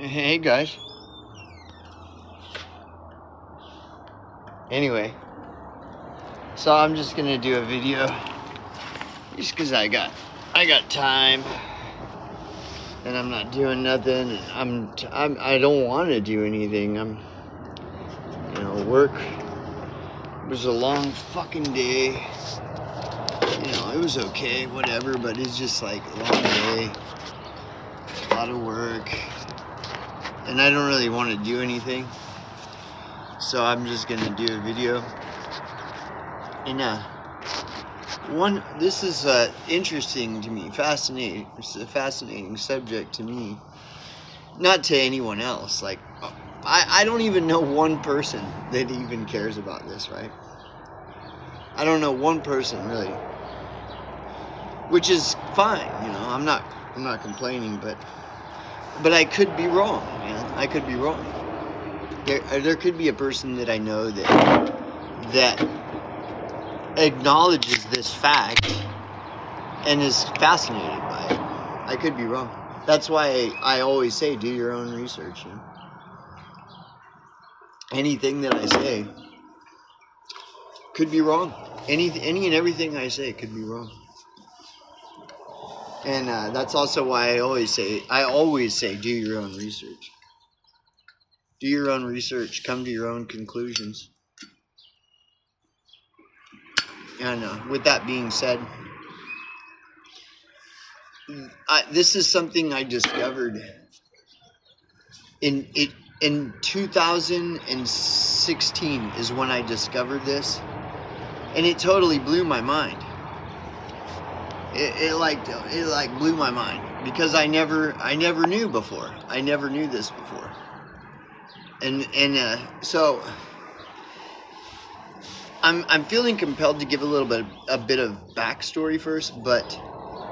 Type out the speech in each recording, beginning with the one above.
Hey guys. Anyway, so I'm just gonna do a video just because I got time and I'm not doing nothing. I don't want to do anything. Work was a long fucking day. It was okay, whatever, but it's just like a long day, a lot of work, and I don't really want to do anything. So I'm just gonna do a video. And this is interesting to me, fascinating. It's a fascinating subject to me, not to anyone else. Like, I don't even know one person that even cares about this, right? I don't know one person really, which is fine. I'm not complaining, but I could be wrong, man. I could be wrong. There could be a person that I know that acknowledges this fact and is fascinated by it. I could be wrong. That's why I always say, do your own research. Anything that I say could be wrong. Any and everything I say could be wrong. And that's also why I always say, do your own research. Do your own research. Come to your own conclusions. And with that being said, this is something I discovered in 2016 is when I discovered this, and it totally blew my mind. It blew my mind because I never knew before. I never knew this before, and so I'm feeling compelled to give a bit of backstory first, but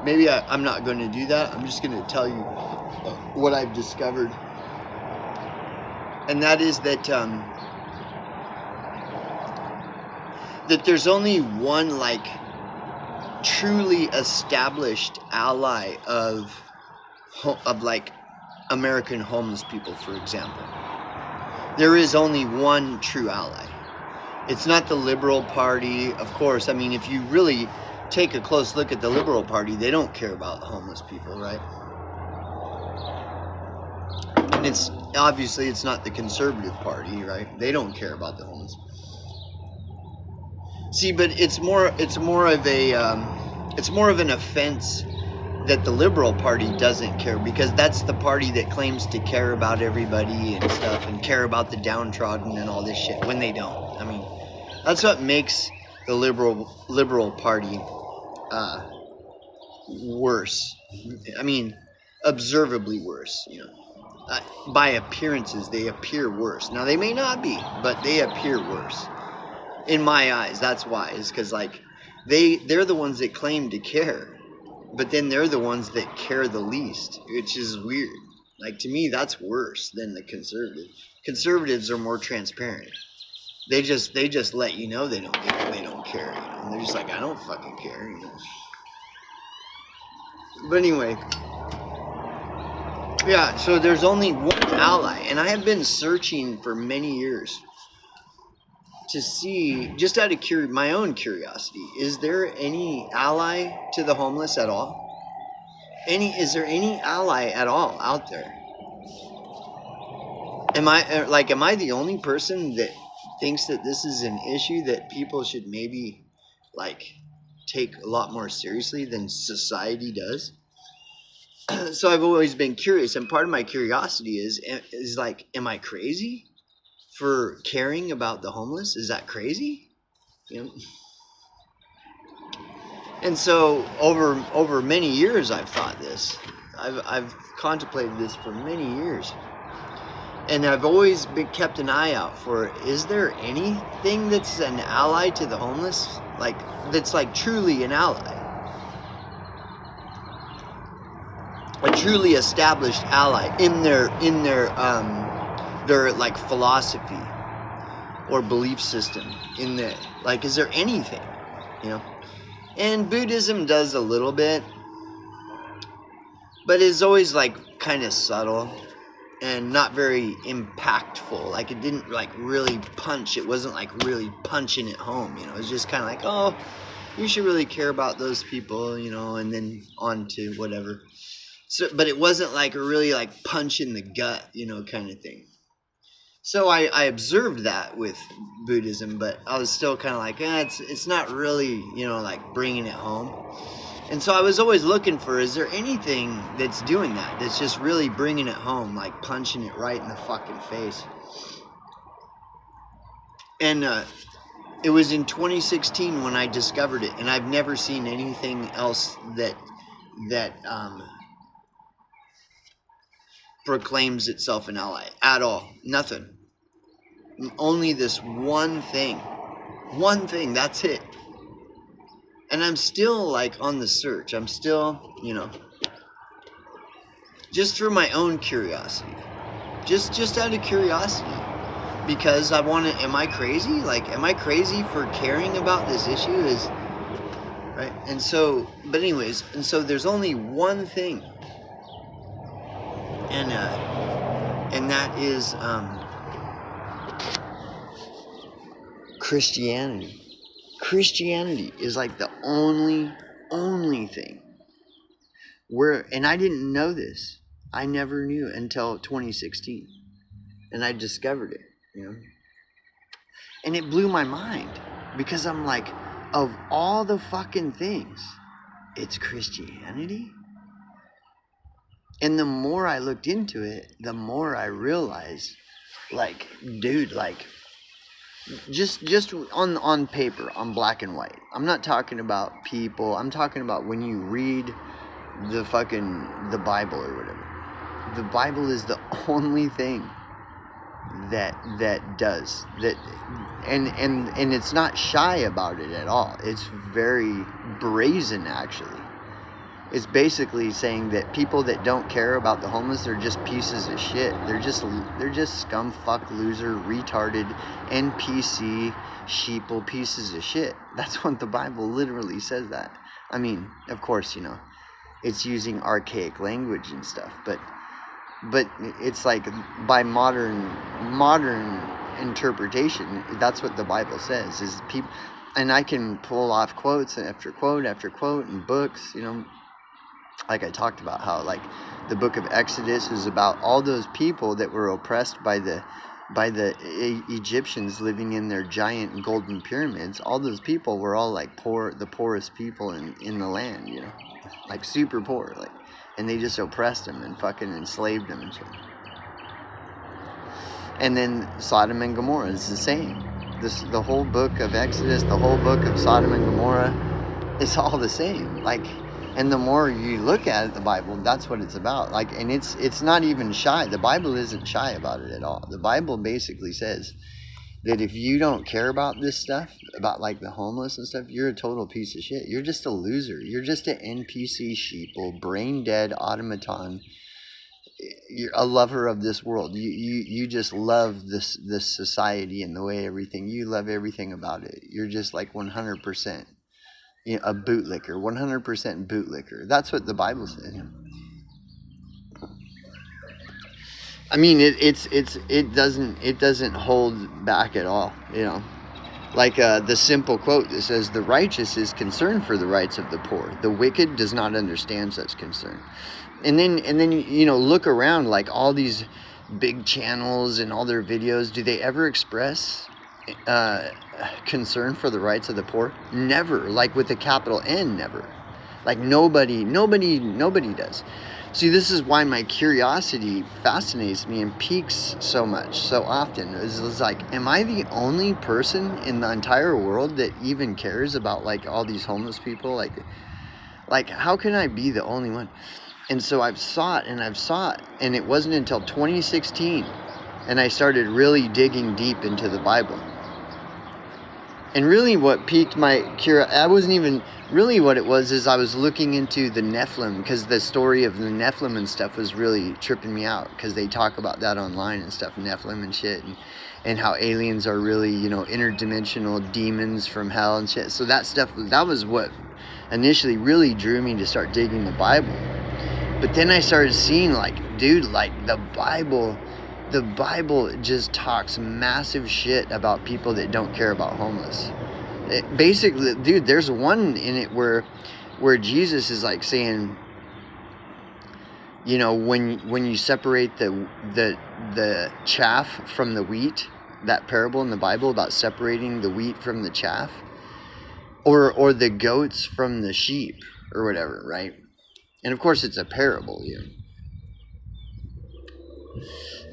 maybe I'm not going to do that. I'm just going to tell you what I've discovered, and that is that there's only one truly established ally of American homeless people, for example. There is only one true ally. It's not the Liberal Party, of course. I mean, if you really take a close look at the Liberal Party, they don't care about homeless people, right? And it's not the Conservative Party, right? They don't care about the homeless. See, but it's more of an offense that the Liberal Party doesn't care, because that's the party that claims to care about everybody and stuff and care about the downtrodden and all this shit when they don't. I mean, that's what makes the Liberal Party worse. I mean, observably worse. By appearances, they appear worse. Now, they may not be, but they appear worse in my eyes. That's why. Is because they're the ones that claim to care, but then they're the ones that care the least, which is weird. To me, that's worse than the conservatives. Conservatives are more transparent. They just let you know they don't care. And they're just like, I don't fucking care. But anyway, yeah. So there's only one ally, and I have been searching for many years to see, just out of my own curiosity, is there any ally to the homeless at all? Is there any ally at all out there? Am I the only person that thinks that this is an issue that people should maybe take a lot more seriously than society does? So I've always been curious, and part of my curiosity is am I crazy for caring about the homeless? Is that crazy? And so over many years I've thought this. I've contemplated this for many years. And I've always kept an eye out for, is there anything that's an ally to the homeless? That's truly an ally. A truly established ally in their philosophy or belief system. Is there anything? And Buddhism does a little bit, but it's always kind of subtle. and not very impactful. Like, it didn't like really punch. It wasn't like really punching it home, you know. It was just kind of like, oh, you should really care about those people, you know, and then on to whatever. So, but it wasn't like a really like punch in the gut, you know, kind of thing. So I observed that with Buddhism, but I was still kind of like, it's not really, you know, like bringing it home. And so I was always looking for, is there anything that's doing that, that's just really bringing it home, like punching it right in the fucking face? And it was in 2016 when I discovered it, and I've never seen anything else that proclaims itself an ally at all. Nothing. Only this one thing. One thing, that's it. And I'm still like on the search. I'm still, you know, just through my own curiosity. Just out of curiosity. Because I want to, am I crazy? Like, am I crazy for caring about this issue? Right? And so, but anyways, and so there's only one thing. And that is Christianity. Christianity is like the only thing where, and I didn't know this. I never knew until 2016, and I discovered it, you know. And it blew my mind because I'm like, of all the fucking things, it's Christianity. And the more I looked into it, the more I realized, like, dude, like, just on paper, on black and white. I'm not talking about people. I'm talking about when you read the Bible or whatever. The Bible is the only thing that does that, and it's not shy about it at all. It's very brazen, actually. It's basically saying that people that don't care about the homeless are just pieces of shit. They're just scum, fuck, loser, retarded, NPC, sheeple pieces of shit. That's what the Bible literally says that. I mean, of course, you know, it's using archaic language and stuff, but it's like by modern interpretation, that's what the Bible says. Is people, and I can pull off quotes after quote after quote in books, you know. Like I talked about how, like, the book of Exodus is about all those people that were oppressed by the Egyptians living in their giant golden pyramids. All those people were all like the poorest people in the land, you know, like super poor, like, and they just oppressed them and fucking enslaved them and shit. And then Sodom and Gomorrah is the same. The whole book of Exodus, the whole book of Sodom and Gomorrah, it's all the same. Like, and the more you look at it, the Bible, that's what it's about. Like, and it's not even shy. The Bible isn't shy about it at all. The Bible basically says that if you don't care about this stuff, about like the homeless and stuff, you're a total piece of shit. You're just a loser. You're just an NPC sheeple, brain dead automaton. You're a lover of this world. You just love this society and the way everything. You love everything about it. You're just like 100%. You know, a bootlicker, 100% bootlicker. That's what the Bible says. I mean, it doesn't hold back at all. You know, like the simple quote that says, "The righteous is concerned for the rights of the poor. The wicked does not understand such concern." And then you know, look around, like all these big channels and all their videos. Do they ever express concern for the rights of the poor? Never. Like with a capital N, never. Like nobody does. See, this is why my curiosity fascinates me and piques so much, so often. It's like, am I the only person in the entire world that even cares about like all these homeless people? Like how can I be the only one? And so I've sought, and it wasn't until 2016 and I started really digging deep into the Bible. And really what piqued my curiosity, I wasn't even, really what it was is I was looking into the Nephilim, because the story of the Nephilim and stuff was really tripping me out, because they talk about that online and stuff, Nephilim and shit, and how aliens are really, you know, interdimensional demons from hell and shit. So that stuff, that was what initially really drew me to start digging the Bible. But then I started seeing, like, dude, like, the Bible just talks massive shit about people that don't care about homeless. Basically, dude, there's one in it where Jesus is like saying, you know, when you separate the chaff from the wheat, that parable in the Bible about separating the wheat from the chaff, or the goats from the sheep, or whatever, right? And of course it's a parable, you know.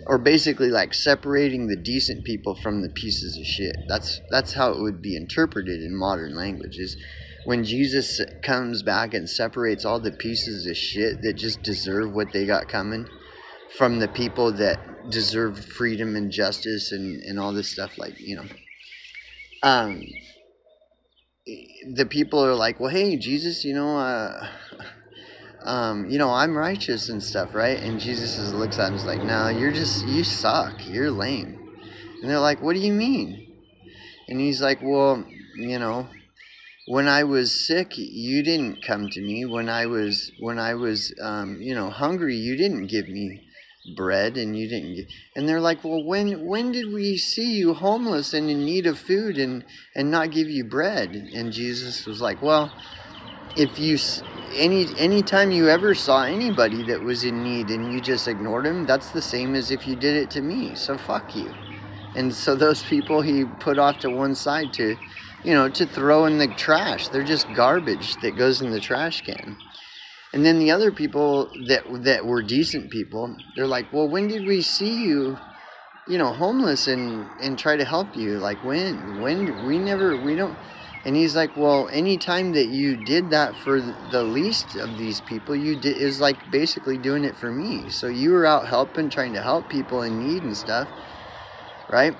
Or basically like separating the decent people from the pieces of shit. That's how it would be interpreted in modern language, is when Jesus comes back and separates all the pieces of shit that just deserve what they got coming from the people that deserve freedom and justice and all this stuff, like, you know. The people are like, well, hey, Jesus, you know, I'm righteous and stuff, right? And Jesus just looks at him and is like, no, you suck. You're lame. And they're like, what do you mean? And he's like, well, you know, when I was sick, you didn't come to me. When I was hungry, you didn't give me bread, and you didn't give. And they're like, well, when did we see you homeless and in need of food and not give you bread? And Jesus was like, well, if you any time you ever saw anybody that was in need and you just ignored them, that's the same as if you did it to me. So fuck you. And so those people he put off to one side to, you know, to throw in the trash. They're just garbage that goes in the trash can. And then the other people that were decent people, they're like, well, when did we see you, you know, homeless and try to help you? Like, when we don't. And he's like, well, anytime that you did that for the least of these people, you did is like basically doing it for me. So you were out helping, trying to help people in need and stuff, right?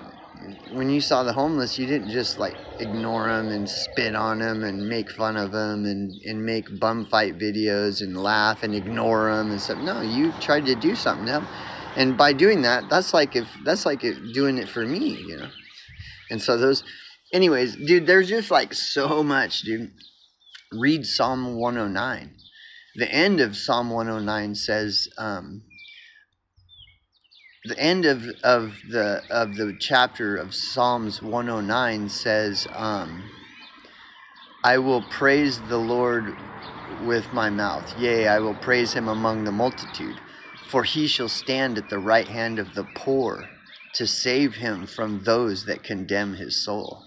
When you saw the homeless, you didn't just like ignore them and spit on them and make fun of them and make bum fight videos and laugh and ignore them and stuff. No, you tried to do something to them. And by doing that, that's like if doing it for me, you know. And so those, anyways, dude, there's just like so much, dude. Read Psalm 109. The end of Psalm 109 says, the end of the chapter of Psalms 109 says, I will praise the Lord with my mouth. Yea, I will praise him among the multitude. For he shall stand at the right hand of the poor to save him from those that condemn his soul.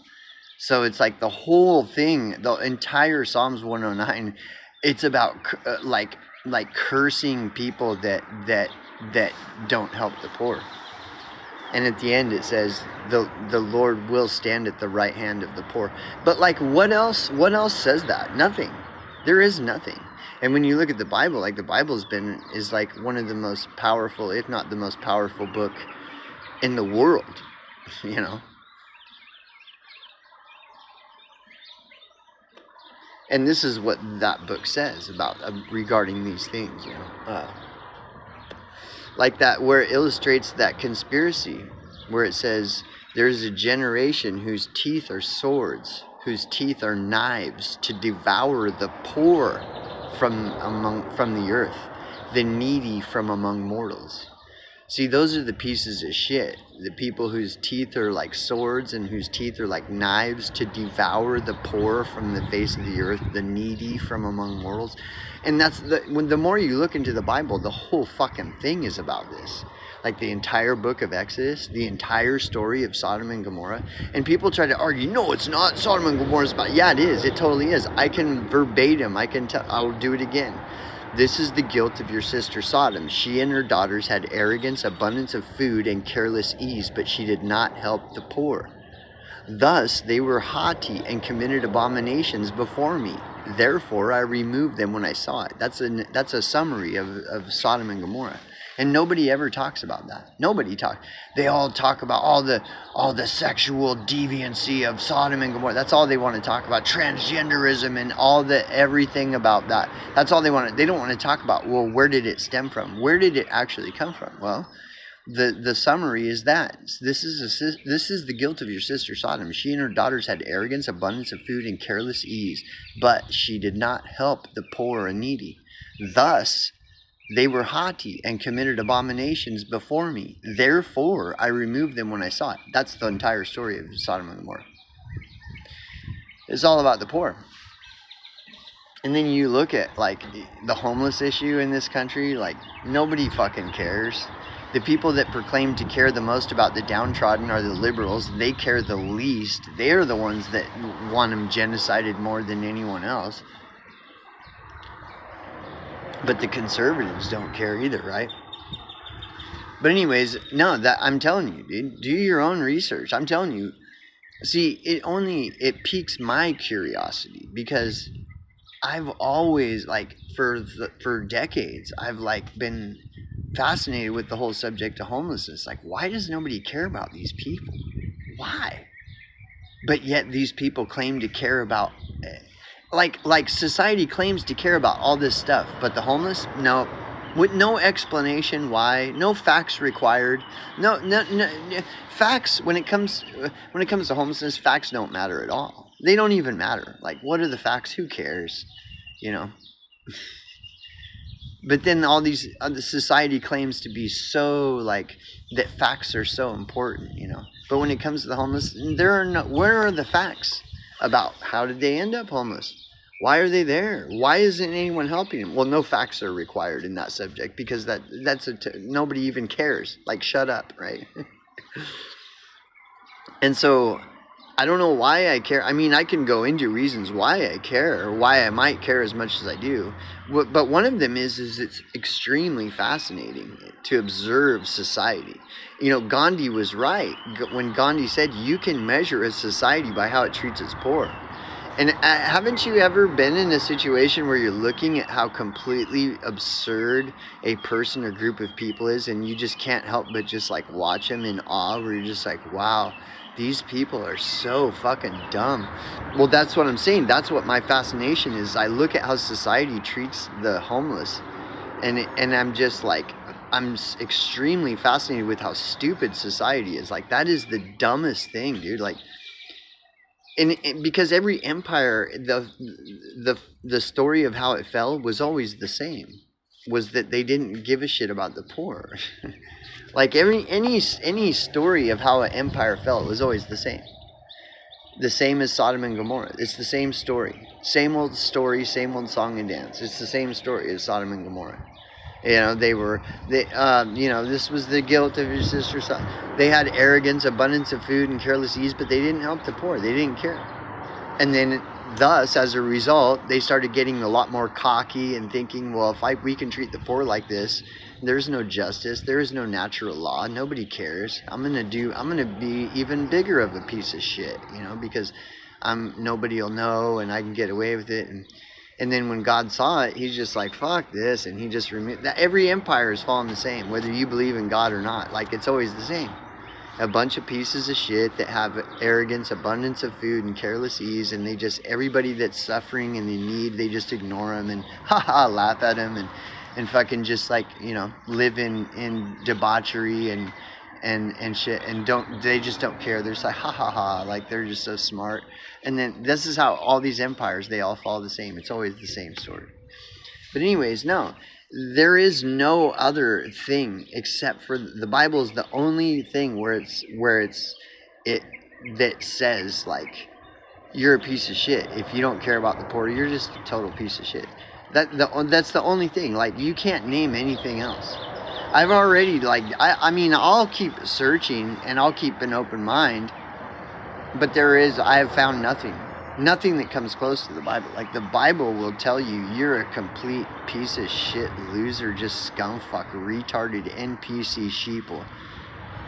So it's like the whole thing, the entire Psalms 109, it's about like cursing people that don't help the poor. And at the end it says the Lord will stand at the right hand of the poor. But like what else says that? Nothing. There is nothing. And when you look at the Bible, like the Bible is like one of the most powerful, if not the most powerful book in the world, you know. And this is what that book says about regarding these things, you know. Like that, where it illustrates that conspiracy, where it says there's a generation whose teeth are swords, whose teeth are knives, to devour the poor from the earth, the needy from among mortals. See, those are the pieces of shit. The people whose teeth are like swords and whose teeth are like knives, to devour the poor from the face of the earth, the needy from among mortals. And that's the more you look into the Bible, the whole fucking thing is about this. Like the entire book of Exodus, the entire story of Sodom and Gomorrah. And people try to argue, no, it's not. Sodom and Gomorrah is about. Yeah, it is. It totally is. I can verbatim. I'll do it again. This is the guilt of your sister Sodom. She and her daughters had arrogance, abundance of food, and careless ease, but she did not help the poor. Thus they were haughty and committed abominations before me. Therefore I removed them when I saw it. That's a summary of Sodom and Gomorrah. And nobody ever talks about that. Nobody talks. They all talk about all the sexual deviancy of Sodom and Gomorrah. That's all they want to talk about. Transgenderism and everything about that. That's all they want. They don't want to talk about, well, where did it stem from? Where did it actually come from? Well, the summary is that this is the guilt of your sister Sodom. She and her daughters had arrogance, abundance of food, and careless ease, but she did not help the poor and needy. Thus They were haughty and committed abominations before me. Therefore, I removed them when I saw it. That's the entire story of Sodom and Gomorrah. It's all about the poor. And then you look at, like, the homeless issue in this country, like, nobody fucking cares. The people that proclaim to care the most about the downtrodden are the liberals. They care the least. They're the ones that want them genocided more than anyone else. But the conservatives don't care either, right? But anyways, no, that I'm telling you, dude, do your own research. I'm telling you. See, it piques my curiosity because I've always, like, for decades, I've, like, been fascinated with the whole subject of homelessness. Like, why does nobody care about these people? Why? But yet these people claim to care about, like society claims to care about all this stuff, but the homeless, no, with no explanation why, no facts required, no facts when it comes to homelessness. Facts don't matter at all. They don't even matter. Like, what are the facts? Who cares? You know. But then all these society claims to be so, like, that facts are so important, you know. But when it comes to the homeless, where are the facts about how did they end up homeless? Why are they there? Why isn't anyone helping them? Well, no facts are required in that subject because nobody even cares. Like, shut up, right? And so I don't know why I care. I mean, I can go into reasons why I care or why I might care as much as I do. But one of them is it's extremely fascinating to observe society. You know, Gandhi was right when Gandhi said you can measure a society by how it treats its poor. And haven't you ever been in a situation where you're looking at how completely absurd a person or group of people is and you just can't help but just, like, watch them in awe, where you're just like, wow, these people are so fucking dumb. Well, that's what I'm saying. That's what my fascination is. I look at how society treats the homeless, and I'm just like, I'm extremely fascinated with how stupid society is. Like, that is the dumbest thing, dude. Like, and because every empire, the story of how it fell was always the same, was that they didn't give a shit about the poor. Like, any story of how an empire fell was always the same. The same as Sodom and Gomorrah. It's the same story. Same old story, same old song and dance. It's the same story as Sodom and Gomorrah. You know, this was the guilt of your sister's son. They had arrogance, abundance of food, and careless ease, but they didn't help the poor. They didn't care. And then, thus, as a result, they started getting a lot more cocky and thinking, well, if we can treat the poor like this, there's no justice, there is no natural law, nobody cares. I'm gonna be even bigger of a piece of shit, you know, because nobody will know and I can get away with it. And then when God saw it, he's just like, fuck this, and he just removed that. Every empire is fallen the same, whether you believe in God or not. Like, it's always the same. A bunch of pieces of shit that have arrogance, abundance of food, and careless ease, and everybody that's suffering and in need, they just ignore them and laugh at them and fucking just, like, you know, live in debauchery and shit, and they just don't care. They're just like, like, they're just so smart. And then this is how all these empires, they all follow the same. It's always the same story. But anyways, no, there is no other thing except for the Bible is the only thing where that says, like, you're a piece of shit if you don't care about the poor. You're just a total piece of shit. That's the only thing. Like, you can't name anything else. I've already, like, I mean, I'll keep searching and I'll keep an open mind, but I have found nothing that comes close to the Bible. Like, the Bible will tell you you're a complete piece of shit, loser, just scumfuck, retarded NPC sheeple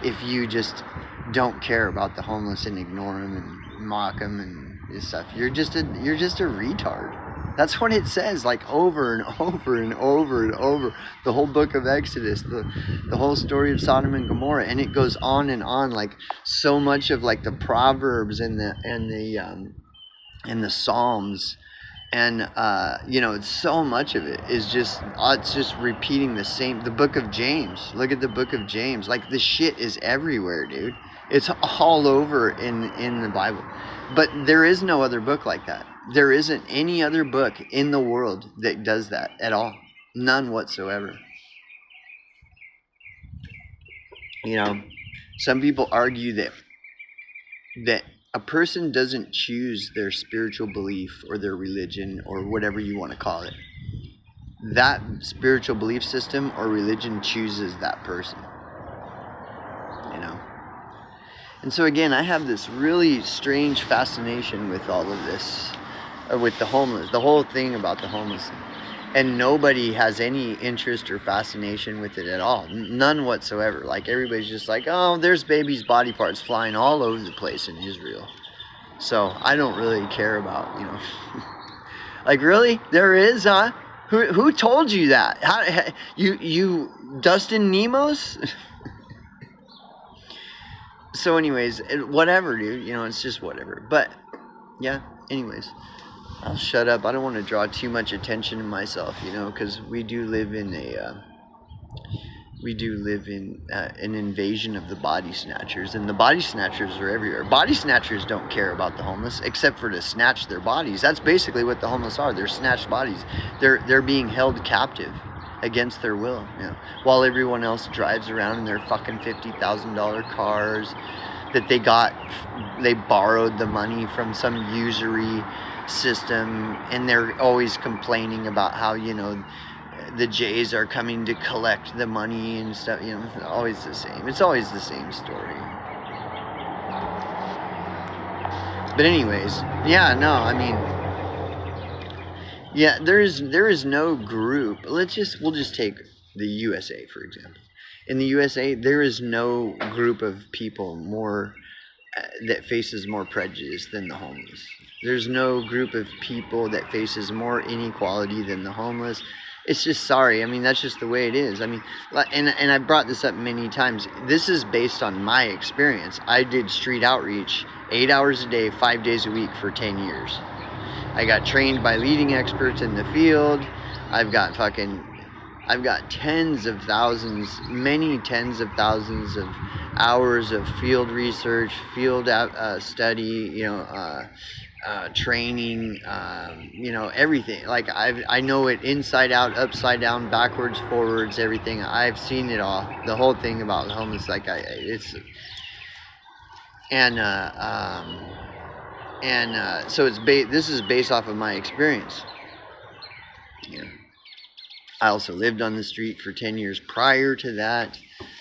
if you just don't care about the homeless and ignore them and mock them and stuff. You're just a retard. That's what it says, like, over and over and over and over. The whole book of Exodus, the whole story of Sodom and Gomorrah, and it goes on and on. Like, so much of, like, the Proverbs and the Psalms, and you know, so much of it is just it's just repeating the same. The book of James. Look at the book of James. Like, the shit is everywhere, dude. It's all over in the Bible. But there is no other book like that. There isn't any other book in the world that does that at all. None whatsoever. You know, some people argue that a person doesn't choose their spiritual belief or their religion or whatever you want to call it. That spiritual belief system or religion chooses that person. You know. And so again, I have this really strange fascination with all of this, with the homeless, the whole thing about the homeless. And nobody has any interest or fascination with it at all. None whatsoever. Like, everybody's just like, oh, there's babies' body parts flying all over the place in Israel. So I don't really care about, like, really? There is, huh? Who told you that? How, you Dustin Nemos? So anyways, whatever, dude. It's just whatever. But, yeah, anyways. I'll shut up. I don't want to draw too much attention to myself, because we do live in an invasion of the body snatchers, and the body snatchers are everywhere. Body snatchers don't care about the homeless except for to snatch their bodies. That's basically what the homeless are. They're snatched bodies. They're being held captive against their will, while everyone else drives around in their fucking $50,000 cars that they borrowed the money from some usury system, and they're always complaining about how the Jays are coming to collect the money and stuff. Always the same. It's always the same story. But anyways, there is no group. We'll just take the USA for example. In the USA, there is no group of people more that faces more prejudice than the homeless. There's no group of people that faces more inequality than the homeless. It's just, sorry. That's just the way it is. And I brought this up many times. This is based on my experience. I did street outreach 8 hours a day, 5 days a week for 10 years. I got trained by leading experts in the field. I've got tens of thousands, many tens of thousands of hours of field research, field study, training, everything. Like, I know it inside out, upside down, backwards, forwards, everything. I've seen it all. The whole thing about homeless, so this is based off of my experience. I also lived on the street for 10 years prior to that,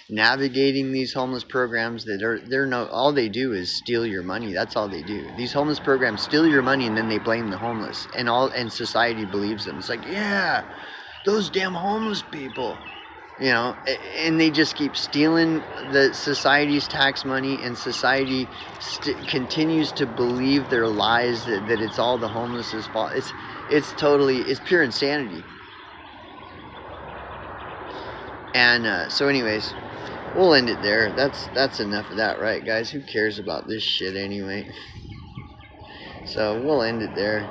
navigating these homeless programs that all they do is steal your money. That's all they do. These homeless programs steal your money, and then they blame the homeless, and society believes them. It's like, yeah, those damn homeless people, and they just keep stealing the society's tax money, and society continues to believe their lies that it's all the homeless's fault. It's pure insanity. And so anyways, we'll end it there. That's enough of that, right, guys? Who cares about this shit anyway? So we'll end it there.